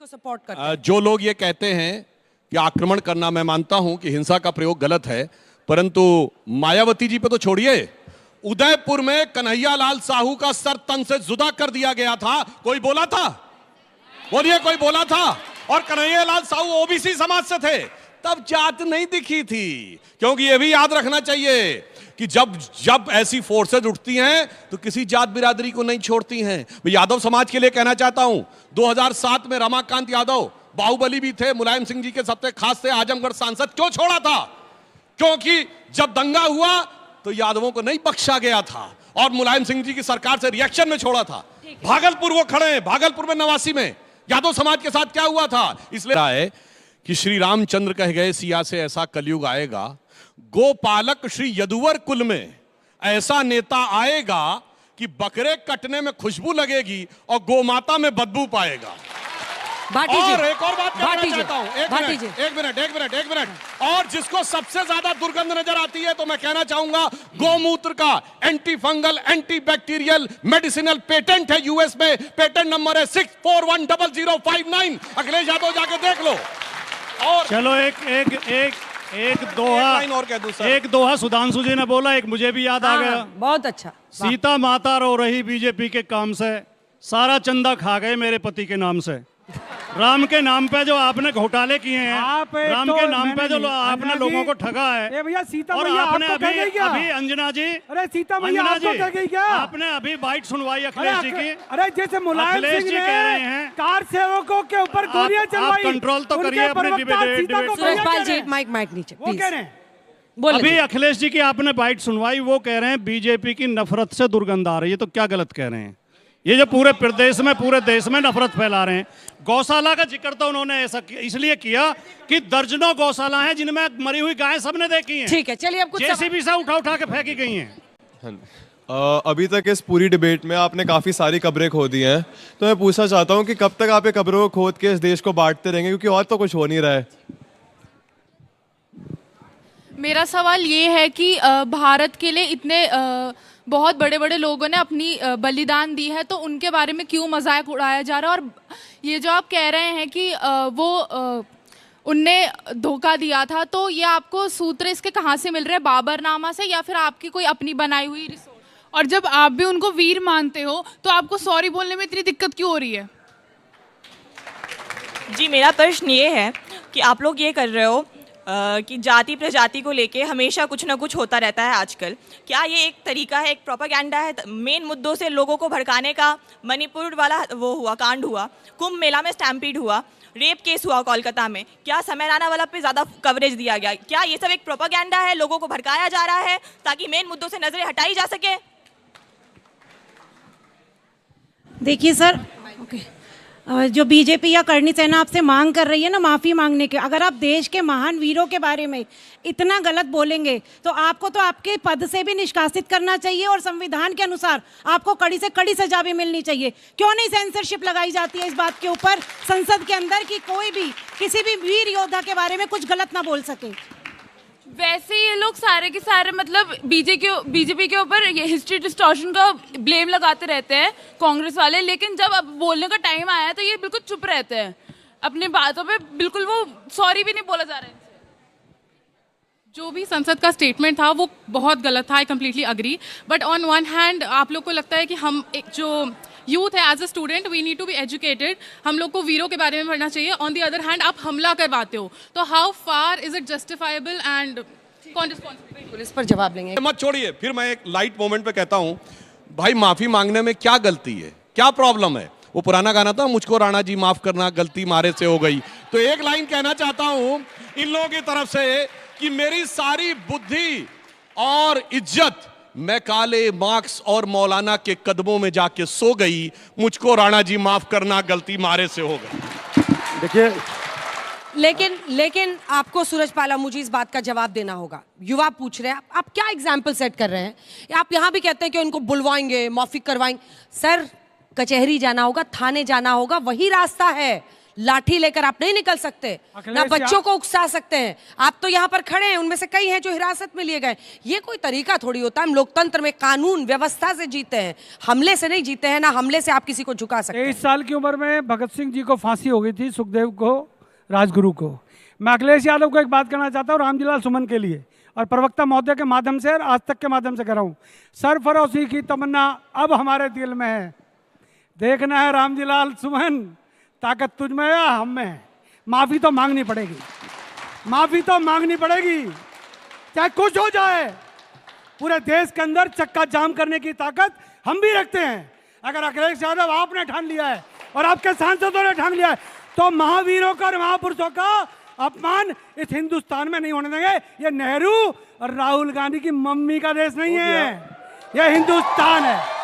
को सपोर्ट करते हैं। जो लोग ये कहते हैं कि आक्रमण करना, मैं मानता हूं कि हिंसा का प्रयोग गलत है, परंतु मायावती जी पे तो छोड़िए, उदयपुर में कन्हैयालाल साहू का सर तन से जुदा कर दिया गया था, कोई बोला था? बोलिए, कोई बोला था? और कन्हैयालाल साहू ओबीसी समाज से थे, तब जात नहीं दिखी थी। क्योंकि यह भी याद रखना चाहिए कि जब ऐसी फोर्सेज उठती हैं तो किसी जात बिरादरी को नहीं छोड़ती हैं। मैं यादव समाज के लिए कहना चाहता हूं, 2007 में रमाकांत यादव बाहुबली भी थे, मुलायम सिंह जी के सबसे खास थे, आजमगढ़ सांसद। क्यों छोड़ा था? क्योंकि जब दंगा हुआ तो यादवों को नहीं बख्शा गया था और मुलायम सिंह जी की सरकार से रिएक्शन में छोड़ा था। भागलपुर वो खड़े हैं, भागलपुर में 89 में यादव समाज के साथ क्या हुआ था। इसलिए है कि श्री रामचंद्र कह गए, सिया से ऐसा कलयुग आएगा, गोपालक श्री यदुवर कुल में ऐसा नेता आएगा कि बकरे कटने में खुशबू लगेगी और गोमाता में बदबू पाएगा। और एक और बात कहना चाहता हूं, एक मिनट, और जिसको सबसे ज्यादा दुर्गंध नजर आती है तो मैं कहना चाहूंगा, गोमूत्र का anti fungal anti bacterial medicinal patent है यूएस में, पेटेंट नंबर है 6410059। अखिलेश यादव जाके देख लो। और चलो एक दोहा सुधांशु जी ने बोला, एक मुझे भी याद आ गया। बहुत अच्छा। सीता माता रो रही बीजेपी के काम से, सारा चंदा खा गए मेरे पति के नाम से। राम के नाम पे जो आपने घोटाले किए हैं, राम के नाम पे जो आपने लोगों को ठगा है, भैया सीता और मैया आपने आपको कह गई क्या? अभी अंजना जी, अरे सीता मैया आपको कह गई क्या? आपने अभी बाइट सुनवाई अखिलेश जी की। अरे जैसे मुलायम सिंह कह रहे हैं ने कार सेवकों के ऊपर गोलियां चलवाई, कंट्रोल तो करिए अपने डिबेट। सुरेशपाल जी, माइक नीचे वो कह रहे हैं। अभी अखिलेश जी की आपने बाइट सुनवाई, वो कह रहे हैं बीजेपी की नफरत से दुर्गंध आ रही है, तो क्या गलत कह रहे हैं? ये जो पूरे प्रदेश में, पूरे देश में नफरत फैला रहे हैं। गौशाला का जिक्र तो उन्होंने ऐसा इसलिए किया कि दर्जनों गौशाला हैं जिनमें मरी हुई गायें सबने देखी हैं। ठीक है, चलिए अब कुछ जेसीबी से उठा के फेंकी गई हैं। अभी तक इस पूरी डिबेट में आपने काफ़ी सारी कब्रें खो दी हैं, तो मैं पूछना चाहता हूं कि कब तक आप ये कब्रों को खोद के इस देश को बांटते रहेंगे, क्योंकि और तो कुछ हो नहीं रहा है। मेरा सवाल ये है कि भारत के लिए इतने बहुत बड़े बड़े लोगों ने अपनी बलिदान दी है, तो उनके बारे में क्यों मजाक उड़ाया जा रहा है? और ये जो आप कह रहे हैं कि उनने धोखा दिया था, तो ये आपको सूत्र इसके कहाँ से मिल रहे हैं? बाबरनामा से या फिर आपकी कोई अपनी बनाई हुई रिसोर्स? और जब आप भी उनको वीर मानते हो तो आपको सॉरी बोलने में इतनी दिक्कत क्यों हो रही है? जी, मेरा प्रश्न ये है कि आप लोग ये कर रहे हो कि जाति प्रजाति को लेके हमेशा कुछ ना कुछ होता रहता है आजकल। क्या ये एक तरीका है, एक प्रोपेगेंडा है मेन मुद्दों से लोगों को भड़काने का? मणिपुर वाला वो हुआ, कांड हुआ, कुंभ मेला में स्टैम्पीड हुआ, रेप केस हुआ कोलकाता में, क्या समय राणा वाला पे ज़्यादा कवरेज दिया गया? क्या ये सब एक प्रोपेगेंडा है, लोगों को भड़काया जा रहा है ताकि मेन मुद्दों से नजरें हटाई जा सके? देखिए सर, जो बीजेपी या करणी सेना आपसे मांग कर रही है ना माफ़ी मांगने के, अगर आप देश के महान वीरों के बारे में इतना गलत बोलेंगे तो आपको तो आपके पद से भी निष्कासित करना चाहिए और संविधान के अनुसार आपको कड़ी से कड़ी सजा भी मिलनी चाहिए। क्यों नहीं सेंसरशिप लगाई जाती है इस बात के ऊपर संसद के अंदर कि कोई भी किसी भी वीर योद्धा के बारे में कुछ गलत ना बोल सके? वैसे ये लोग सारे के सारे मतलब बीजेपी के ऊपर ये हिस्ट्री डिस्टॉर्शन का ब्लेम लगाते रहते हैं कांग्रेस वाले, लेकिन जब अब बोलने का टाइम आया है तो ये बिल्कुल चुप रहते हैं अपनी बातों पे, बिल्कुल वो सॉरी भी नहीं बोला जा रहा है। जो भी संसद का स्टेटमेंट था वो बहुत गलत था, I completely agree. But on one hand आप लोग को लगता है कि हम एक जो यूथ है, as a student we need to be educated, हम लोग को वीरों के बारे में पढ़ना चाहिए। ऑन दी अदर हैंड आप हमला करवाते हो, तो how far is it justifiable and कौन रिस्पॉन्सिबल? पुलिस पर जवाब लेंगे। मत छोड़िए, फिर मैं एक लाइट मोमेंट पे कहता हूं, भाई माफी मांगने में क्या गलती है, क्या प्रॉब्लम है? वो पुराना गाना था, मुझको राणा जी माफ करना, गलती मारे से हो गई। तो एक लाइन कहना चाहता हूं इन लोगों की तरफ से कि मेरी सारी बुद्धि और इज्जत मैं काले मार्क्स और मौलाना के कदमों में जाके सो गई, मुझको राणा जी माफ करना, गलती मारे से हो गई। देखिए, लेकिन आपको सूरजपाल मुझे इस बात का जवाब देना होगा। युवा पूछ रहे हैं, आप क्या एग्जाम्पल सेट कर रहे हैं? आप यहाँ भी कहते हैं कि उनको बुलवाएंगे, माफी करवाएंगे। सर, कचहरी जाना होगा, थाने जाना होगा, वही रास्ता है। लाठी लेकर आप नहीं निकल सकते, ना बच्चों को उकसा सकते हैं। आप तो यहाँ पर खड़े हैं, उनमें से कई हैं जो हिरासत में लिए गए। ये कोई तरीका थोड़ी होता है। हम लोकतंत्र में कानून व्यवस्था से जीते हैं, हमले से नहीं जीते हैं। ना हमले से आप किसी को झुका सकते हैं। 23 साल की उम्र में भगत सिंह जी को फांसी हो गई थी, सुखदेव को, राजगुरु को। मैं अखिलेश यादव को एक बात कहना चाहता हूँ रामजीलाल सुमन के लिए, और प्रवक्ता महोदय के माध्यम से और आज तक के माध्यम से कह रहा हूँ, सरफरोशी की तमन्ना अब हमारे दिल में है। देखना है रामजीलाल सुमन, ताकत तुझ में या हम में है। माफी तो मांगनी पड़ेगी, माफी तो मांगनी पड़ेगी, चाहे कुछ हो जाए। पूरे देश के अंदर चक्का जाम करने की ताकत हम भी रखते हैं। अगर अखिलेश यादव आपने ठान लिया है और आपके सांसदों ने ठान लिया है, तो महावीरों का और महापुरुषों का अपमान इस हिंदुस्तान में नहीं होने देंगे। ये नेहरू और राहुल गांधी की मम्मी का देश नहीं है, यह हिंदुस्तान है।